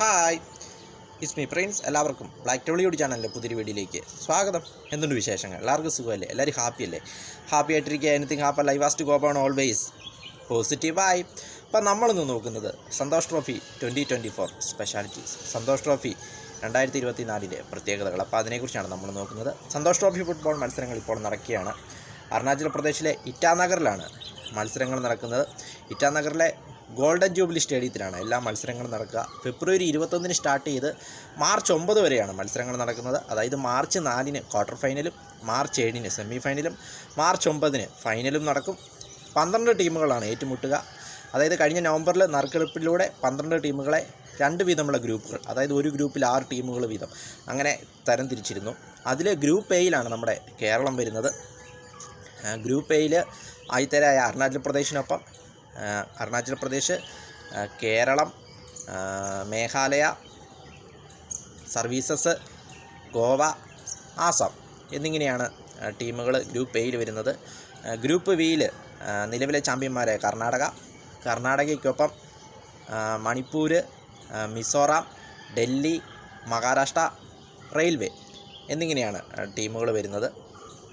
Hi, it's me Prince. എല്ലാവർക്കും black Tollywood ചാനലിൻ്റെ പുതിയൊരു വീഡിയോയിലേക്ക് സ്വാഗതം. എന്തുണ്ട് വിശേഷങ്ങൾ? എല്ലാവർക്കും സുഖമല്ലേ? എല്ലാവരും ഹാപ്പിയല്ലേ? ഹാപ്പി ആയിട്ടിരിക്കുക. Anything happy life has to go on always പോസിറ്റീവായി. അപ്പം നമ്മളിന്ന് നോക്കുന്നത് Santosh trophy 2024 specialities, Santosh trophy 2024 പ്രത്യേകതകൾ. അപ്പോൾ അതിനെക്കുറിച്ചാണ് നമ്മൾ നോക്കുന്നത്. സന്തോഷ് ട്രോഫി ഫുട്ബോൾ മത്സരങ്ങൾ ഇപ്പോൾ നടക്കുകയാണ്. അരുണാചൽ പ്രദേശിലെ ഇറ്റാനഗറിലാണ് മത്സരങ്ങൾ നടക്കുന്നത്. ഇറ്റാനഗറിലെ ഗോൾഡൻ ജൂബിലി സ്റ്റേഡിയത്തിലാണ് എല്ലാ മത്സരങ്ങളും നടക്കുക. ഫെബ്രുവരി 21 സ്റ്റാർട്ട് ചെയ്ത് മാർച്ച് 9 വരെയാണ് മത്സരങ്ങൾ നടക്കുന്നത്. അതായത് മാർച്ച് 4 ക്വാർട്ടർ ഫൈനലും, മാർച്ച് 7 സെമി ഫൈനലും, മാർച്ച് 9 ഫൈനലും നടക്കും. 12 ടീമുകളാണ് ഏറ്റുമുട്ടുക. അതായത് കഴിഞ്ഞ നവംബറിൽ നറുക്കെടുപ്പിലൂടെ 12 ടീമുകളെ 2 വീതമുള്ള ഗ്രൂപ്പുകൾ, അതായത് ഒരു ഗ്രൂപ്പിൽ 6 ടീമുകൾ വീതം അങ്ങനെ തരംതിരിച്ചിരുന്നു. അതിൽ ഗ്രൂപ്പ് എയിലാണ് നമ്മുടെ കേരളം വരുന്നത്. ഗ്രൂപ്പ് എയിൽ ആദ്യത്തേരായ അരുണാചൽ പ്രദേശിനൊപ്പം അരുണാചൽ പ്രദേശ്, കേരളം, മേഘാലയ, സർവീസസ്, ഗോവ, ആസാം എന്നിങ്ങനെയാണ് ടീമുകൾ ഗ്രൂപ്പ് എയിൽ വരുന്നത്. ഗ്രൂപ്പ് ബിയിൽ നിലവിലെ ചാമ്പ്യന്മാരായ കർണാടകയ്ക്കൊപ്പം മണിപ്പൂർ, മിസോറാം, ഡൽഹി, മഹാരാഷ്ട്ര, റെയിൽവേ എന്നിങ്ങനെയാണ് ടീമുകൾ വരുന്നത്.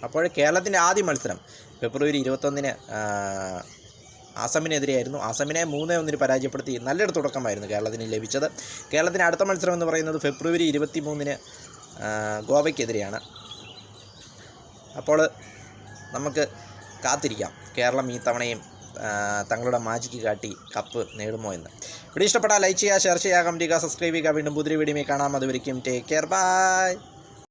അപ്പോൾ കേരളത്തിൻ്റെ ആദ്യ മത്സരം ഫെബ്രുവരി 21 ആസാമിനെതിരെയായിരുന്നു. ആസാമിനെ 3-1 പരാജയപ്പെടുത്തി നല്ലൊരു തുടക്കമായിരുന്നു കേരളത്തിന് ലഭിച്ചത്. കേരളത്തിന് അടുത്ത മത്സരം എന്ന് പറയുന്നത് ഫെബ്രുവരി 23 ഗോവയ്ക്കെതിരെയാണ്. അപ്പോൾ നമുക്ക് കാത്തിരിക്കാം കേരളം ഈ തവണയും തങ്ങളുടെ മാജിക്ക് കാട്ടി കപ്പ് നേടുമോ എന്ന്. വീഡിയോ ഇഷ്ടപ്പെട്ടാൽ ലൈക്ക് ചെയ്യുക, ഷെയർ ചെയ്യുക, കമൻറ്റ് ചെയ്യുക, സബ്സ്ക്രൈബ് ചെയ്യുക. വീണ്ടും പുതിയ വീഡിയോയിൽ കാണാം. അതുവരെയും ടേക്ക് കെയർ, ബൈ.